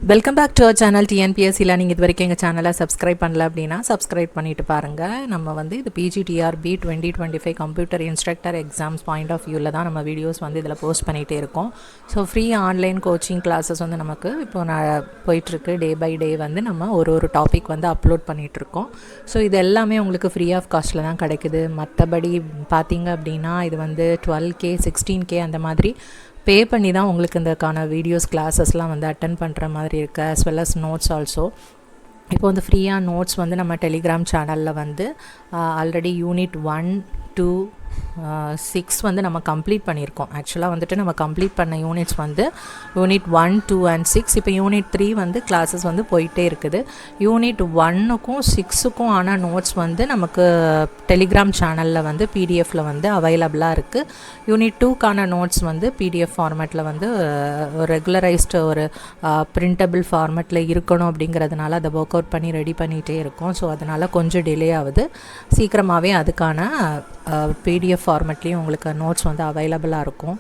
Welcome back to our channel டிஎன்பிஎஸ்சியில் நீங்கள் இது வரைக்கும் எங்கள் சேனலை சப்ஸ்கிரைப் பண்ணல அப்படின்னா சப்ஸ்கிரைப் பண்ணிட்டு பாருங்கள். நம்ம வந்து இது PGTRB 2025 computer instructor exams point of வியூவில் தான் நம்ம வீடியோஸ் வந்து இதில் போஸ்ட் பண்ணிகிட்டே இருக்கோம். So free online coaching classes வந்து நமக்கு இப்போ போயிட்டுருக்கு. டே பை டே வந்து நம்ம ஒரு டாபிக் வந்து அப்லோட் பண்ணிகிட்ருக்கோம். ஸோ இது எல்லாமே உங்களுக்கு ஃப்ரீ ஆஃப் காஸ்ட்டில் தான் கிடைக்குது. மற்றபடி பார்த்தீங்க அப்படின்னா இது வந்து 12K 16K அந்த மாதிரி பே பண்ணி தான் உங்களுக்கு இதுக்கான வீடியோஸ் கிளாஸஸ்லாம் வந்து அட்டன் பண்ணுற மாதிரி இருக்குது. as well as notes also. இப்போ வந்து ஃப்ரீயாக நோட்ஸ் வந்து நம்ம டெலிகிராம் சேனலில் வந்து ஆல்ரெடி யூனிட் 1 2 6 வந்து நம்ம கம்ப்ளீட் பண்ணியிருக்கோம். ஆக்சுவலாக வந்துட்டு நம்ம கம்ப்ளீட் பண்ண யூனிட்ஸ் வந்து யூனிட் 1 2 and 6. இப்போ யூனிட் 3 வந்து கிளாஸஸ் வந்து போயிட்டே இருக்குது. யூனிட் 1க்கும் 6க்கும் ஆன நோட்ஸ் வந்து நமக்கு டெலிகிராம் சேனலில் வந்து பிடிஎஃப்பில் வந்து அவைலபிளாக இருக்குது. யூனிட் 2க்கான நோட்ஸ் வந்து பிடிஎஃப் ஃபார்மேட்டில் வந்து ரெகுலரைஸ்டு ஒரு பிரிண்டபிள் ஃபார்மேட்டில் இருக்கணும் அப்படிங்கிறதுனால அதை ஒர்க் அவுட் பண்ணி ரெடி பண்ணிகிட்டே இருக்கோம். ஸோ அதனால் கொஞ்சம் டிலே ஆகுது. சீக்கிரமாகவே அதுக்கான பிடிஎஃப் ஃபார்மேட்லேயும் உங்களுக்கு நோட்ஸ் வந்து அவைலபிளாக இருக்கும்.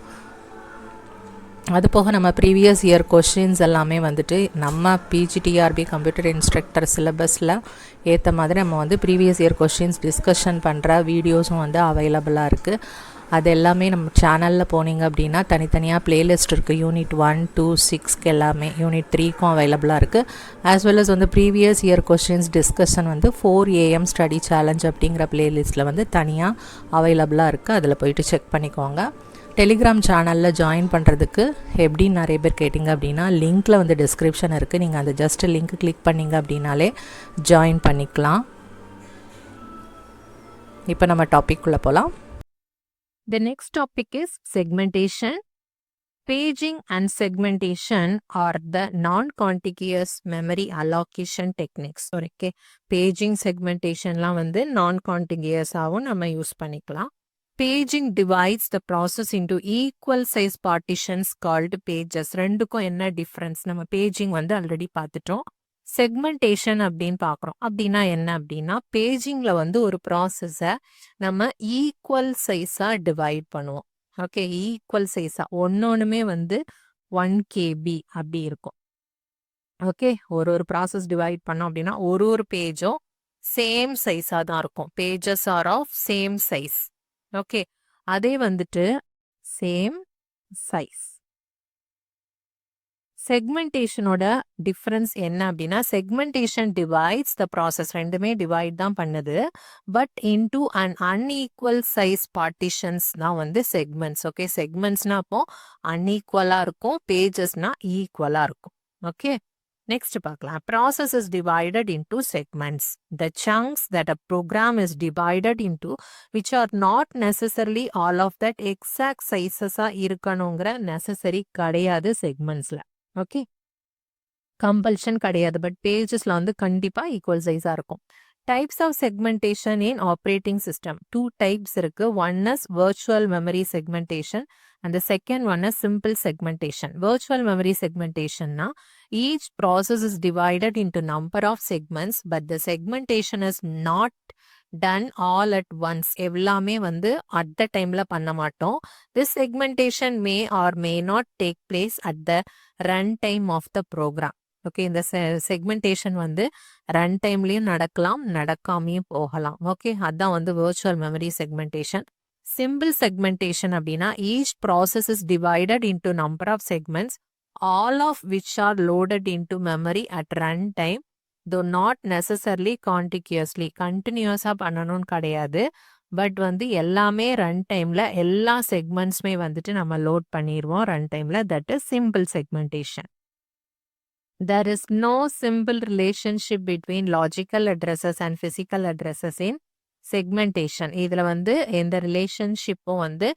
அது போக நம்ம ப்ரீவியஸ் இயர் கொஷின்ஸ் எல்லாமே வந்துட்டு நம்ம பிஜிடிஆர்பி கம்ப்யூட்டர் இன்ஸ்ட்ரக்டர் சிலபஸில் ஏற்ற மாதிரி நம்ம வந்து ப்ரீவியஸ் இயர் கொஷின்ஸ் டிஸ்கஷன் பண்ணுற வீடியோஸும் வந்து அவைலபிளாக இருக்குது. அது எல்லாமே நம்ம சேனலில் போனீங்க அப்படின்னா தனித்தனியாக ப்ளேலிஸ்ட் இருக்குது. யூனிட் 1 2 6க்கு எல்லாமே, யூனிட் 3க்கும் அவைலபிளாக இருக்குது. ஆஸ் வெல் அஸ் வந்து ப்ரீவியஸ் இயர் கொஷின்ஸ் டிஸ்கஷன் வந்து 4 AM ஸ்டடி சேலஞ்ச் அப்படிங்கிற ப்ளேலிஸ்ட்டில் வந்து தனியாக அவைலபிளாக இருக்குது. அதில் போயிட்டு செக் பண்ணிக்கோங்க. டெலிகிராம் சேனலில் ஜாயின் பண்ணுறதுக்கு எப்படின்னு நிறைய பேர் கேட்டிங்க அப்படின்னா லிங்க்கில் வந்து டிஸ்கிரிப்ஷன் இருக்குது. நீங்கள் அந்த ஜஸ்ட் லிங்க் கிளிக் பண்ணிங்க அப்படின்னாலே ஜாயின் பண்ணிக்கலாம். இப்போ நம்ம டாபிக் உள்ள போகலாம். The next topic is segmentation. Paging and segmentation are the non-contiguous memory allocation techniques. Okay, paging segmentation லாம் வந்து non-contiguous ஆவும் நம்ம யூஸ் பண்ணிக்கலாம். Paging divides the process into equal size partitions called pages. ரெண்டுக்கும் என்ன டிஃப்ரென்ஸ்? நம்ம paging வந்து already பார்த்துட்டோம். செக்மெண்டேஷன் அப்படின்னு பார்க்குறோம். அப்படின்னா என்ன அப்படின்னா பேஜிங்கில் வந்து ஒரு ப்ராசஸை நம்ம ஈக்குவல் சைஸாக டிவைட் பண்ணுவோம். ஓகே, ஈக்குவல் சைஸாக ஒன்னொன்றுமே வந்து 1 KB அப்படி இருக்கும். ஓகே, ஒரு ப்ராசஸ் டிவைட் பண்ணோம் அப்படின்னா ஒரு பேஜும் சேம் சைஸாக தான் இருக்கும். Pages are of same size. Okay, அதே வந்துட்டு சேம் சைஸ். செக்மெண்டேஷனோட டிஃப்ரென்ஸ் என்ன அப்படின்னா செக்மெண்டேஷன் டிவைட்ஸ் த ப்ராசஸ், ரெண்டுமே டிவைட் தான் பண்ணுது. But into and unequal size partitions தான் வந்து செக்மெண்ட்ஸ். ஓகே, செக்மெண்ட்ஸ்னா அப்போ அன்ஈக்குவலாக இருக்கும், பேஜஸ்னா ஈக்குவலாக இருக்கும். ஓகே, நெக்ஸ்ட் பார்க்கலாம். Process is divided into segments. The chunks that a program is divided into which are not necessarily all of that exact சைஸஸாக இருக்கணுங்கிற நெசசரி கிடையாது செக்மெண்ட்ஸில். ஓகே, கம்பல்ஷன் கிடையாது. பட் பேஜஸ்ல வந்து கண்டிப்பா ஈக்குவல் சைஸா இருக்கும். Types of segmentation in operating system 2 types இருக்கு. One is virtual memory segmentation and the second one is simple segmentation. Virtual memory செக்மெண்டேஷன்னா each process is divided into number of segments but the segmentation is not done all at once. எல்லாமே வந்து at the டைம்ல பண்ண மாட்டோம். This segmentation may or may not take place at the run time of the program. Okay, இந்த segmentation வந்து run டைம்லயும் நடக்கலாம், நடக்காமையும் போகலாம். ஓகே, அதான் வந்து virtual memory segmentation. Simple segmentation அப்படின்னா each process is divided into number of segments all of which are loaded into memory at run time தோ நாட் நெசசர்லி கான்டிகியூஸ்லி. கண்டினியூஸாக பண்ணணும்னு கிடையாது. பட் வந்து எல்லாமே ரன் டைம்ல எல்லா செக்மெண்ட்ஸுமே வந்துட்டு நம்ம லோட் பண்ணிடுவோம் ரன் டைம்ல. That is simple segmentation. There is no simple relationship between logical addresses and physical addresses in segmentation. இதுல வந்து எந்த ரிலேஷன்ஷிப்பும் வந்து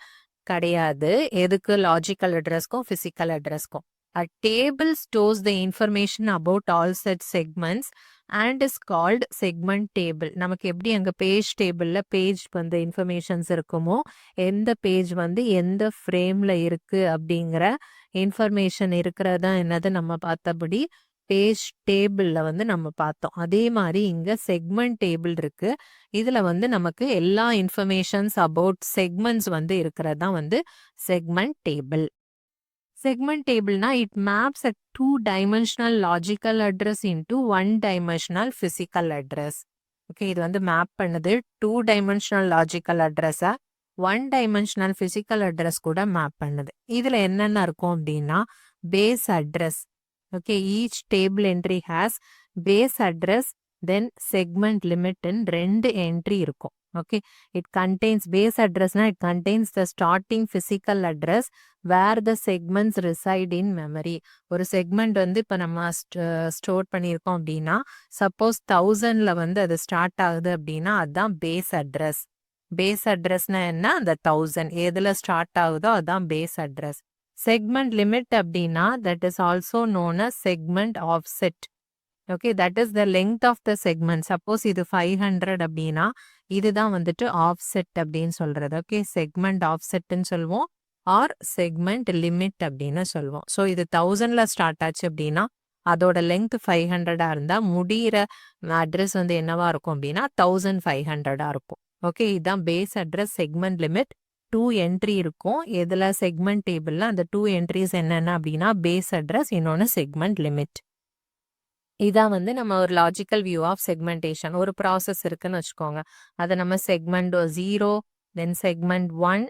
கிடையாது. எதுக்கு? லாஜிக்கல் அட்ரஸ்க்கும் பிசிக்கல் அட்ரஸ்க்கும். A table stores the information about all such segments and is called segment table. நமக்கு எப்படி அங்க பேஜ் டேபிள்ல பேஜ் வந்து இன்ஃபர்மேஷன்ஸ் இருக்குமோ எந்த பேஜ் வந்து எந்த ஃப்ரேம்ல இருக்கு அப்படிங்கிற இன்ஃபர்மேஷன் இருக்கிறதா என்னது நம்ம பார்த்தபடி பேஜ் டேபிள்ல வந்து நம்ம பார்த்தோம். அதே மாதிரி இங்க செக்மெண்ட் டேபிள் இருக்கு. இதுல வந்து நமக்கு எல்லா இன்ஃபர்மேஷன்ஸ் அபவுட் செக்மெண்ட்ஸ் வந்து இருக்கிறதா வந்து segment table. Segment table na it maps a 2-dimensional logical address into 1-dimensional physical address. Okay, இது வந்து மேப் பண்ணுது 2-dimensional logical address 1-dimensional physical address கூட மேப் பண்ணுது. இதுல என்னென்ன இருக்கும் அப்படின்னா base address. Okay, each table entry has base address then segment limit in 2 entry இருக்கும். Okay, it contains base address na it contains the starting physical address where the segments reside in memory. ஒரு segment வந்து இப்போ நம்ம store பண்ணியிருக்கோம் அப்படின்னா suppose 1000ல வந்து அது start ஆகுது அப்படின்னா அதுதான் பேஸ் அட்ரஸ். பேஸ் அட்ரஸ்னா என்ன? அந்த 1000 எதுல ஸ்டார்ட் ஆகுதோ அதுதான் பேஸ் அட்ரஸ். செக்மெண்ட் லிமிட் அப்படின்னா that is also known as segment offset. Okay, that is the length of the segment. Suppose இது 500 அப்படின்னா இதுதான் வந்துட்டு ஆஃப்செட் அப்படின்னு சொல்றது. ஓகே, செக்மெண்ட் ஆஃப்செட்னு சொல்லுவோம் ஆர் செக்மெண்ட் லிமிட் அப்படின்னு சொல்லுவோம். ஸோ இது 1000ல ஸ்டார்ட் ஆச்சு அப்படின்னா அதோட லெங்க் 500 இருந்தா முடிகிற அட்ரஸ் வந்து என்னவா இருக்கும் அப்படின்னா 1500 இருக்கும். ஓகே, இதுதான் base address segment limit. 2 entry இருக்கும். எதுல? செக்மெண்ட் டேபிள்ல அந்த 2 என்ட்ரிஸ் என்னென்ன அப்படின்னா பேஸ் அட்ரஸ், இன்னொன்று செக்மெண்ட் லிமிட். இதான் வந்து நம்ம ஒரு லாஜிக்கல் வியூ ஆஃப் செக்மெண்டேஷன். ஒரு ப்ராசஸ் இருக்குன்னு வச்சுக்கோங்க. அதை நம்ம செக்மெண்ட் 0 தென் செக்மெண்ட் 1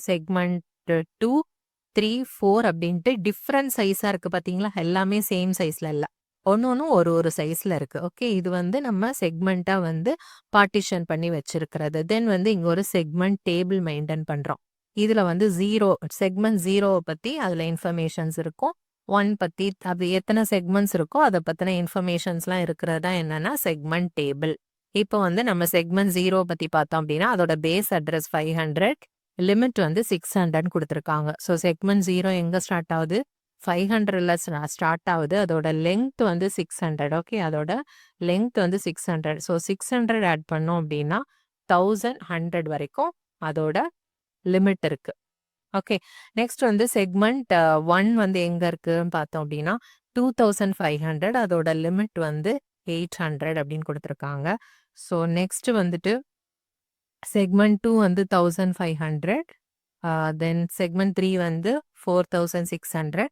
செக்மெண்ட் 2 3 4 அப்படின்ட்டு டிஃப்ரெண்ட் சைஸா இருக்கு பாத்தீங்களா? எல்லாமே சேம் சைஸ்ல இல்ல, ஒன்னொன்னும் ஒரு ஒரு சைஸ்ல இருக்கு. ஓகே, இது வந்து நம்ம செக்மெண்டா வந்து பார்ட்டிஷன் பண்ணி வச்சிருக்கிறது. தென் வந்து இங்க ஒரு செக்மெண்ட் டேபிள் மெயின்டைன் பண்றோம். இதுல வந்து 0 செக்மெண்ட் 0 பத்தி அதுல இன்ஃபர்மேஷன்ஸ் இருக்கும். 1 பத்தி அது எத்தனை செக்மெண்ட்ஸ் இருக்கோ அதை பத்தின இன்ஃபர்மேஷன்ஸ்லாம் இருக்கிறதா என்னன்னா செக்மெண்ட் டேபிள். இப்போ வந்து நம்ம செக்மெண்ட் 0 பத்தி பார்த்தோம் அப்படின்னா அதோட பேஸ் அட்ரஸ் 500, லிமிட் வந்து 600 கொடுத்துருக்காங்க. ஸோ செக்மெண்ட் 0 எங்க ஸ்டார்ட் ஆகுது? 500ல ஸ்டார்ட் ஆகுது. அதோட லெங்த் வந்து 600. ஓகே, அதோட லெங்த் வந்து 600. ஸோ 600 ஆட் பண்ணோம் அப்படின்னா 1100 வரைக்கும் அதோட லிமிட் இருக்கு. ஓகே, நெக்ஸ்ட் வந்து செக்மெண்ட் 1 வந்து எங்க இருக்குன்னு பார்த்தோம் அப்படின்னா 2500, அதோட லிமிட் வந்து 800 அப்படின்னு கொடுத்துருக்காங்க. ஸோ நெக்ஸ்ட் வந்துட்டு செக்மெண்ட் 2 வந்து 1500, தென் செக்மெண்ட் 3 வந்து 4600.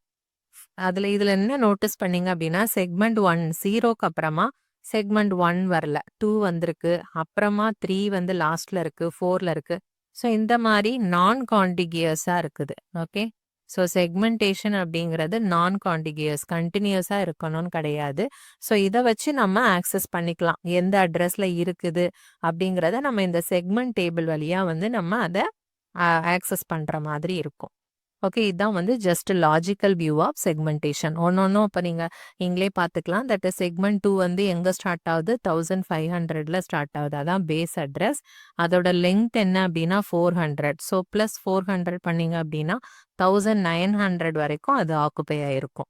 இதுல என்ன நோட்டீஸ் பண்ணீங்க அப்படின்னா செக்மெண்ட் 1 0க்கு அப்புறமா செக்மெண்ட் 1 வரல, 2 வந்திருக்கு, அப்புறமா 3 வந்து லாஸ்ட்ல இருக்கு, 4ல இருக்கு. ஸோ இந்த மாதிரி நான் காண்டிகியஸா இருக்குது. ஓகே, ஸோ செக்மெண்டேஷன் அப்படிங்கிறது நான் காண்டிகியஸ், கண்டினியூஸா இருக்கணும்னு கிடையாது. ஸோ இதை வச்சு நம்ம ஆக்சஸ் பண்ணிக்கலாம் எந்த அட்ரஸ்ல இருக்குது அப்படிங்கிறத நம்ம இந்த செக்மெண்ட் டேபிள் வழியா வந்து நம்ம அதை ஆக்சஸ் பண்ற மாதிரி இருக்கும். ஓகே, இதுதான் வந்து just logical view of segmentation. ஒன்னொன்னும் இப்போ நீங்க நீங்களே பார்த்துக்கலாம். தட் இஸ் செக்மெண்ட் 2 வந்து எங்க ஸ்டார்ட் ஆகுது? 1500ல ஸ்டார்ட் ஆகுது, அதான் பேஸ் அட்ரஸ். அதோட லெங்த் என்ன அப்படின்னா 400. ஸோ பிளஸ் 400 பண்ணீங்க அப்படின்னா 1900 வரைக்கும் அது ஆக்குபை ஆயிருக்கும்.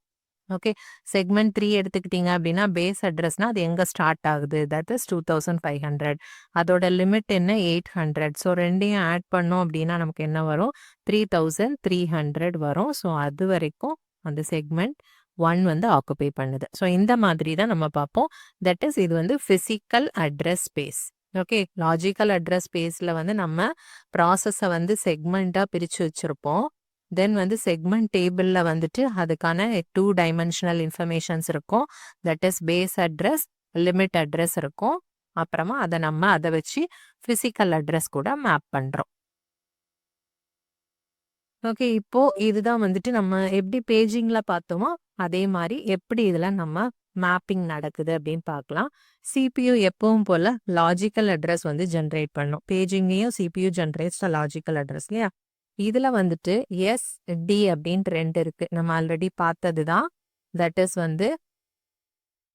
ஓகே, செக்மெண்ட் 3 எடுத்துக்கிட்டீங்க அப்படின்னா பேஸ் அட்ரஸ்னா அது எங்க ஸ்டார்ட் ஆகுது? That is 2500. அதோட லிமிட் என்ன? 800. ஸோ ரெண்டையும் ஆட் பண்ணோம் அப்படின்னா நமக்கு என்ன வரும்? 3300 வரும். ஸோ அது வரைக்கும் அந்த செக்மெண்ட் 1 வந்து ஆக்குபை பண்ணுது. ஸோ இந்த மாதிரி தான் நம்ம பார்ப்போம். தட் இஸ் இது வந்து physical address space. Okay, logical address ஸ்பேஸ்ல வந்து நம்ம ப்ராசஸை வந்து செக்மெண்டா பிரிச்சு வச்சிருப்போம். தென் வந்து செக்மெண்ட் டேபிள்ல வந்துட்டு அதுக்கான 2 டைமென்ஷனல் இன்ஃபர்மேஷன்ஸ் இருக்கும். That is base address, limit address இருக்கும். அப்புறமா அதை வச்சு பிசிக்கல் அட்ரஸ் கூட மேப் பண்றோம். ஓகே, இப்போ இதுதான் வந்துட்டு நம்ம எப்படி பேஜிங்ல பார்த்தோமோ அதே மாதிரி எப்படி இதுல நம்ம மேப்பிங் நடக்குது அப்படின்னு பார்க்கலாம். சிபியூ எப்பவும் போல லாஜிக்கல் அட்ரஸ் வந்து ஜென்ரேட் பண்ணும். பேஜிங்கையும் சிபியூ ஜென்ரேட்ஸ் லாஜிக்கல் அட்ரஸ் இல்லையா? இதுல வந்துட்டு SD அப்படின்ட்டு 2 இருக்கு, நம்ம ஆல்ரெடி பார்த்தது தான். தட் இஸ் வந்து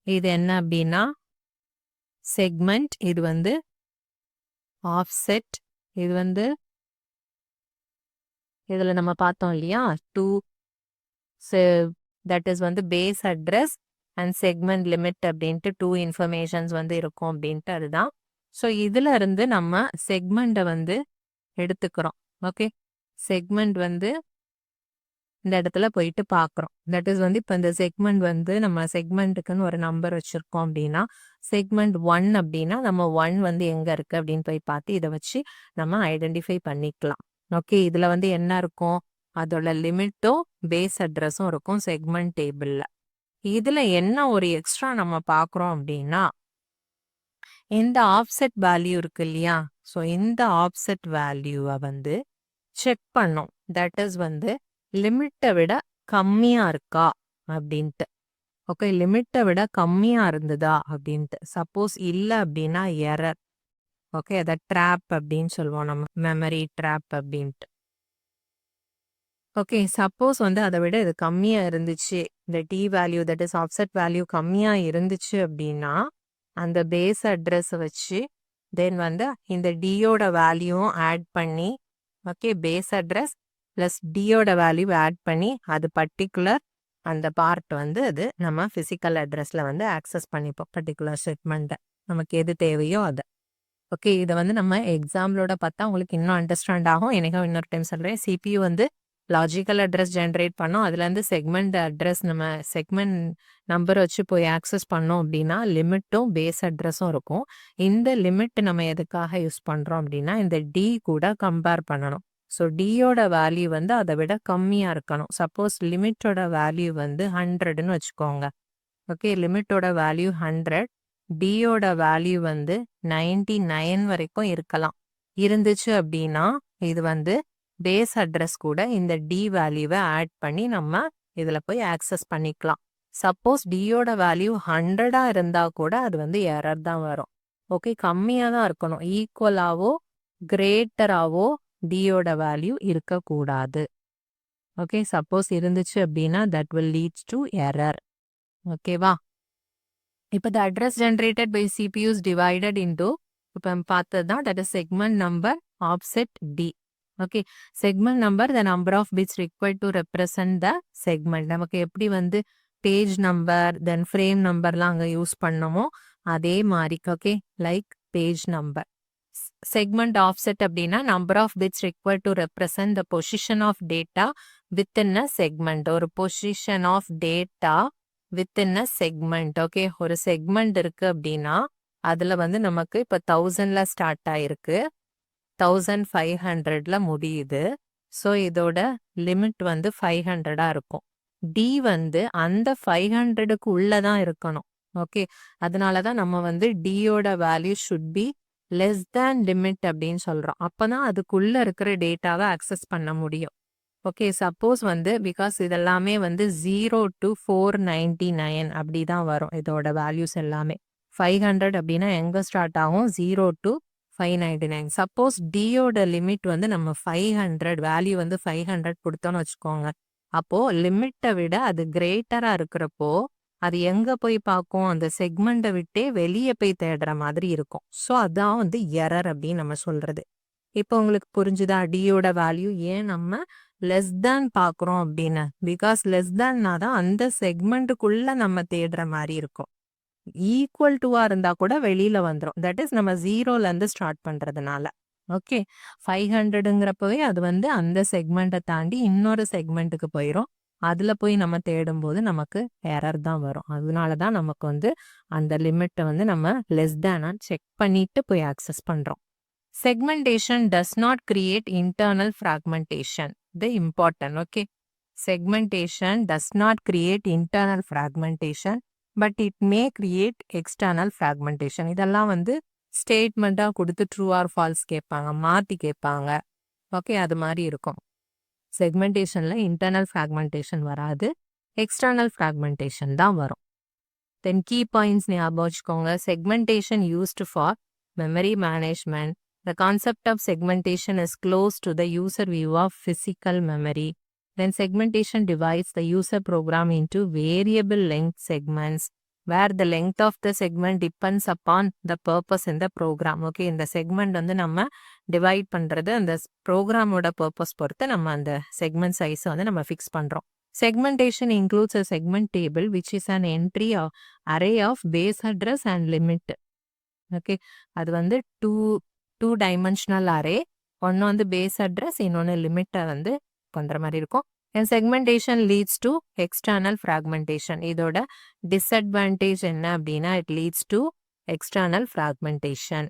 இது என்ன அப்படின்னா செக்மெண்ட், இது வந்து ஆஃப்செட், இது வந்து இதுல நம்ம பார்த்தோம் இல்லையா 2 தட் இஸ் வந்து base address and segment limit அப்படின்ட்டு 2 இன்ஃபர்மேஷன்ஸ் வந்து இருக்கும் அப்படின்ட்டு அதுதான். ஸோ இதுல இருந்து நம்ம செக்மெண்ட்டை வந்து எடுத்துக்கிறோம். ஓகே, செக்மெண்ட் வந்து இந்த இடத்துல போயிட்டு பார்க்குறோம். தட் இஸ் வந்து இப்போ இந்த செக்மெண்ட் வந்து நம்ம செக்மெண்ட்டுக்குன்னு ஒரு நம்பர் வச்சிருக்கோம் அப்படின்னா செக்மெண்ட் 1 அப்படின்னா நம்ம 1 வந்து எங்க இருக்கு அப்படின்னு போய் பார்த்து இதை வச்சு நம்ம ஐடென்டிஃபை பண்ணிக்கலாம். ஓகே, இதுல வந்து என்ன இருக்கும்? அதோட லிமிட்டும் பேஸ் அட்ரஸும் இருக்கும் செக்மெண்ட் டேபிள்ல. இதுல என்ன ஒரு எக்ஸ்ட்ரா நம்ம பார்க்குறோம் அப்படின்னா, இந்த ஆஃப்செட் வேல்யூ இருக்கு இல்லையா? ஸோ இந்த ஆஃப்செட் வேல்யூவை வந்து செக் பண்ணோம். தட் இஸ் வந்து லிமிட்டை விட கம்மியா இருக்கா அப்படின்ட்டு. ஓகே, லிமிட்டை விட கம்மியா இருந்ததா அப்படின்ட்டு. சப்போஸ் இல்லை அப்படின்னா எரர். ஓகே, அதை ட்ராப் அப்படின்னு சொல்லுவோம் நம்ம, மெமரி ட்ராப் அப்படின்ட்டு. ஓகே, சப்போஸ் வந்து அதை விட இது கம்மியா இருந்துச்சு, இந்த D value that is offset value கம்மியா இருந்துச்சு அப்படின்னா அந்த பேஸ் அட்ரஸை வச்சு தென் வந்து இந்த டியோட வேல்யூவும் ஆட் பண்ணி, ஓகே, பேஸ் அட்ரஸ் ப்ளஸ் டியோட வேல்யூ ஆட் பண்ணி அது பர்டிகுலர் அந்த பார்ட் வந்து அது நம்ம ஃபிசிக்கல் அட்ரஸில் வந்து ஆக்சஸ் பண்ணிப்போம், பர்டிகுலர் செக்மெண்ட்டை நமக்கு எது தேவையோ அதை. ஓகே, இதை வந்து நம்ம எக்ஸாம்பிளோட பார்த்தா உங்களுக்கு இன்னும் அண்டர்ஸ்டாண்ட் ஆகும். எனக்கு இன்னொரு டைம் சொல்கிறேன். சிபியூ வந்து லாஜிக்கல் அட்ரஸ் ஜென்ரேட் பண்ணோம், அதுலேருந்து செக்மெண்ட் அட்ரஸ் நம்ம செக்மெண்ட் நம்பர் வச்சு போய் ஆக்சஸ் பண்ணோம் அப்படின்னா லிமிட்டும் பேஸ் அட்ரஸும் இருக்கும். இந்த லிமிட் நம்ம எதுக்காக யூஸ் பண்ணுறோம் அப்படின்னா இந்த டி கூட கம்பேர் பண்ணணும். ஸோ டியோட வேல்யூ வந்து அதை விட கம்மியாக இருக்கணும். சப்போஸ் லிமிட்டோட வேல்யூ வந்து 100ன்னு வச்சுக்கோங்க. ஓகே, லிமிட்டோட வேல்யூ 100, டியோட வேல்யூ வந்து 99 வரைக்கும் இருக்கலாம். இருந்துச்சு அப்படின்னா இது வந்து பேஸ் அட்ரஸ் கூட இந்த டி வேல்யூவை ஆட் பண்ணி நம்ம இதில் போய் ஆக்சஸ் பண்ணிக்கலாம். சப்போஸ் டியோட வேல்யூ 100 இருந்தா கூட அது வந்து எரர் தான் வரும். ஓகே, கம்மியாக தான் இருக்கணும். ஈக்குவலாவோ கிரேட்டராவோ டியோட வேல்யூ இருக்கக்கூடாது. ஓகே, சப்போஸ் இருந்துச்சு அப்படின்னா that will leads to error. ஓகேவா? இப்போ the address generated by CPU is divided into, இப்போ நம்ம பார்த்தது தான், that is segment number offset D. Okay, segment number the number of bits required to represent the segment. நமக்கு எப்படி வந்து page number தென் frame நம்பர்லாம் அங்கே யூஸ் பண்ணமோ அதே மாதிரி. Okay, like page number. Segment offset அப்படின்னா number of bits required to represent the position of data within a segment. ஒரு position of data within a segment. Okay, ஒரு செக்மெண்ட் இருக்கு அப்படின்னா அதில் வந்து நமக்கு இப்போ 1000ல் ஸ்டார்ட் ஆயிருக்கு, 1500ல் முடியுது. ஸோ இதோட லிமிட் வந்து 500 இருக்கும். டி வந்து அந்த 500க்கு உள்ள தான் இருக்கணும். ஓகே, அதனால தான் நம்ம வந்து டியோட value should be less than limit அப்படின்னு சொல்கிறோம். அப்போ தான் அதுக்குள்ளே இருக்கிற டேட்டாவை ஆக்சஸ் பண்ண முடியும். ஓகே, சப்போஸ் வந்து பிகாஸ் இதெல்லாமே வந்து 0 to 499 அப்படி தான் வரும் இதோட வேல்யூஸ் எல்லாமே. 500 அப்படின்னா எங்கே ஸ்டார்ட் ஆகும்? 0 to 599. சப்போஸ் டியோட லிமிட் வந்து நம்ம 500 வேல்யூ வந்து 500 கொடுத்தோன்னு வச்சுக்கோங்க. அப்போது லிமிட்டை விட அது கிரேட்டராக இருக்கிறப்போ அது எங்கே போய் பார்க்கும்? அந்த செக்மெண்ட்டை விட்டே வெளியே போய் தேடுற மாதிரி இருக்கும். ஸோ அதான் வந்து எரர் அப்படின்னு நம்ம சொல்கிறது. இப்போ உங்களுக்கு புரிஞ்சுதா டியோட வேல்யூ ஏன் நம்ம லெஸ் தேன் பார்க்குறோம் அப்படின்னு? பிகாஸ் லெஸ் தேன்னா தான் அந்த செக்மெண்ட்டுக்குள்ளே நம்ம தேடுற மாதிரி இருக்கும். ஈக்குவல் டுவாக இருந்தால் கூட வெளியில் வந்துடும். தட் இஸ் நம்ம 0லேருந்து ஸ்டார்ட் பண்ணுறதுனால. ஓகே, 500ங்கிறப்பவே அது வந்து அந்த செக்மெண்ட்டை தாண்டி இன்னொரு செக்மெண்ட்டுக்கு போயிடும். அதில் போய் நம்ம தேடும்போது நமக்கு எரர் தான் வரும். அதனால தான் நமக்கு வந்து அந்த லிமிட்டை வந்து நம்ம லெஸ் தேனாக செக் பண்ணிட்டு போய் ஆக்சஸ் பண்ணுறோம். Segmentation does not create internal fragmentation. The important, okay. Segmentation does not create internal fragmentation, but it may create external fragmentation. இதெல்லாம் வந்து ஸ்டேட்மெண்ட்டாக கொடுத்து ட்ரூ ஆர் ஃபால்ஸ் கேட்பாங்க, மாற்றி கேட்பாங்க. ஓகே, அது மாதிரி இருக்கும். செக்மெண்டேஷனில் இன்டர்னல் ஃப்ராக்மெண்டேஷன் வராது, எக்ஸ்டர்னல் ஃப்ராக்மெண்டேஷன் தான் வரும். தென் கீ பாயிண்ட்ஸ் ஞாபகம் வச்சுக்கோங்க. Segmentation used for memory management. The concept of segmentation is close to the user view of physical memory. Then segmentation divides the user program into variable length segments where the length of the segment depends upon the purpose in the program. Okay, இந்த segment வந்து நம்ம divide பண்ணுறது அந்த ப்ரோக்ராமோட purpose பொறுத்து நம்ம அந்த segment சைஸை வந்து நம்ம ஃபிக்ஸ் பண்ணுறோம். Segmentation includes a segment table which is an entry of array of base address and limit. Okay, அது வந்து டூ டைமென்ஷனல் அரே. ஒன்று வந்து பேஸ் அட்ரஸ், இன்னொன்று லிமிட்டை வந்து பண்ணுற மாதிரி இருக்கும். And segmentation leads to external fragmentation. இதோட டிஸ்அட்வான்டேஜ் என்ன அப்படின்னா it leads to external fragmentation.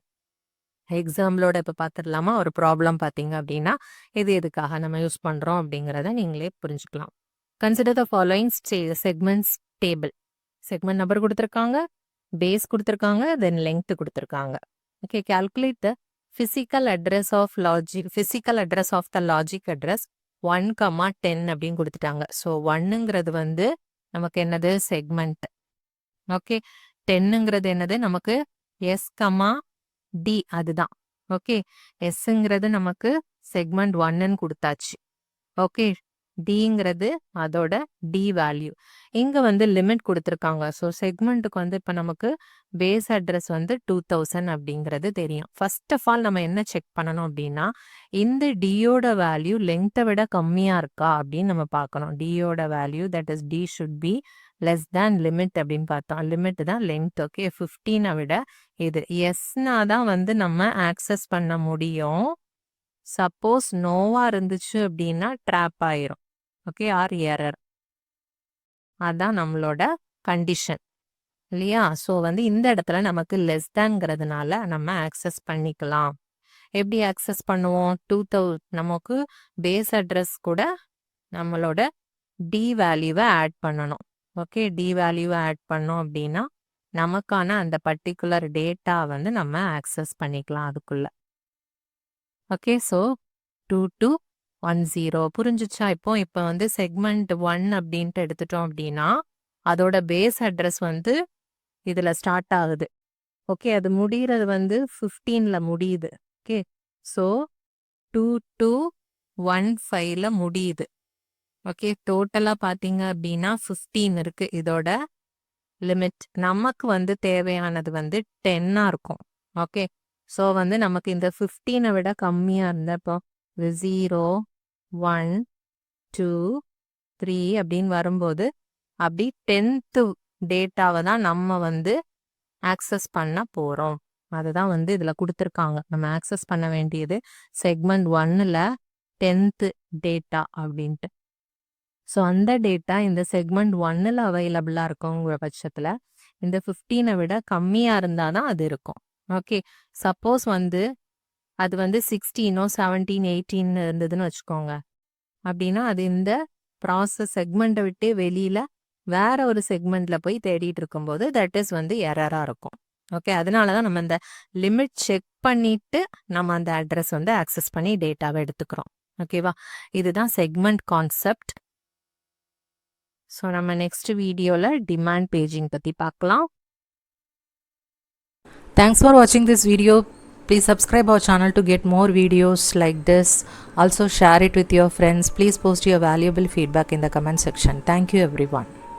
எக்ஸாம்பிளோட இப்போ பார்த்துடலாமா? ஒரு ப்ராப்ளம் பார்த்தீங்க அப்படின்னா இது எதுக்காக நம்ம யூஸ் பண்ணுறோம் அப்படிங்கிறத நீங்களே புரிஞ்சுக்கலாம். Consider the following segments table. Segment number கொடுத்துருக்காங்க, பேஸ் கொடுத்துருக்காங்க, தென் லெங்த் கொடுத்துருக்காங்க. Okay, calculate the physical address of the logic address 1,10 அப்படின்னு கொடுத்துட்டாங்க. ஸோ 1ங்கிறது வந்து நமக்கு என்னது? செக்மெண்ட். ஓகே, 10ங்கிறது என்னது? நமக்கு S, D அதுதான். ஓகே, Sங்கிறது நமக்கு செக்மெண்ட் 1ன்னு கொடுத்தாச்சு. ஓகே, Dங்கிறது அதோட D வேல்யூ. இங்க வந்து லிமிட் கொடுத்துருக்காங்க. ஸோ செக்மெண்ட்டுக்கு வந்து இப்போ நமக்கு பேஸ் அட்ரஸ் வந்து 2000 அப்படிங்கிறது தெரியும். ஃபர்ஸ்ட் ஆஃப் ஆல் நம்ம என்ன செக் பண்ணணும் அப்படின்னா இந்த டியோட வேல்யூ லெங்த்தை விட கம்மியா இருக்கா அப்படின்னு நம்ம பார்க்கணும். டியோட value that is d should be less than limit அப்படின்னு பார்த்தோம். லிமிட் தான் லெங்த். ஓகே, 15 விட இது எஸ்னா தான் வந்து நம்ம ஆக்சஸ் பண்ண முடியும். சப்போஸ் நோவா இருந்துச்சு அப்படின்னா ட்ராப் ஆயிரும். Okay, or error. அதான் நம்மளோட கண்டிஷன் இல்லையா? ஸோ வந்து இந்த இடத்துல நமக்கு லெஸ் தேன்ங்கிறதுனால நம்ம ஆக்சஸ் பண்ணிக்கலாம். எப்படி ஆக்சஸ் பண்ணுவோம்? 2000 நமக்கு பேஸ் அட்ரஸ் கூட நம்மளோட டி வேல்யூவை ஆட் பண்ணணும். ஓகே, டி வேல்யூவை ஆட் பண்ணோம் அப்படின்னா நமக்கான அந்த பர்டிகுலர் டேட்டா வந்து நம்ம ஆக்சஸ் பண்ணிக்கலாம் அதுக்குள்ள. ஓகே, ஸோ 2210 புரிஞ்சுச்சா? இப்போ வந்து செக்மெண்ட் 1 அப்படின்ட்டு எடுத்துட்டோம் அப்படின்னா அதோட பேஸ் அட்ரஸ் வந்து இதுல ஸ்டார்ட் ஆகுது. ஓகே, அது முடிகிறது வந்து 15ல முடியுது. ஓகே, ஸோ 2215ல முடியுது. ஓகே, டோட்டலா பார்த்தீங்க அப்படின்னா 15 இருக்கு இதோட லிமிட். நமக்கு வந்து தேவையானது வந்து 10ஆ இருக்கும். ஓகே, ஸோ வந்து நமக்கு இந்த 15 விட கம்மியா இருந்தா இப்போ 0 1 2 3 அப்படின்னு வரும்போது அப்படி 10th டேட்டாவை தான் நம்ம வந்து ஆக்சஸ் பண்ண போறோம். அதுதான் வந்து இதுல கொடுத்துருக்காங்க. நம்ம ஆக்சஸ் பண்ண வேண்டியது செக்மெண்ட் 1ல 10th டேட்டா அப்படின்ட்டு. ஸோ அந்த டேட்டா இந்த செக்மெண்ட் 1ல அவைலபிளா இருக்குங்கிற பட்சத்துல இந்த 15 விட கம்மியா இருந்தாதான் அது இருக்கும். ஓகே, சப்போஸ் வந்து அது வந்து 16 17 18 இருந்ததுன்னு வச்சுக்கோங்க. அப்படின்னா அது இந்த ப்ராசஸ் செக்மெண்ட்டை விட்டே வெளியில வேற ஒரு செக்மெண்ட்ல போய் தேடிட்டு இருக்கும்போது தட் இஸ் வந்து எரரா இருக்கும். ஓகே, அதனாலதான் நம்ம இந்த லிமிட் செக் பண்ணிட்டு நம்ம அந்த அட்ரஸ் வந்து ஆக்சஸ் பண்ணி டேட்டாவை எடுத்துக்கிறோம். ஓகேவா? இதுதான் செக்மெண்ட் கான்செப்ட். ஸோ நம்ம நெக்ஸ்ட் வீடியோல டிமாண்ட் பேஜிங் பத்தி பார்க்கலாம். Thanks for watching this video. Please subscribe our channel to get more videos like this. Also share it with your friends. Please post your valuable feedback in the comment section. Thank you everyone.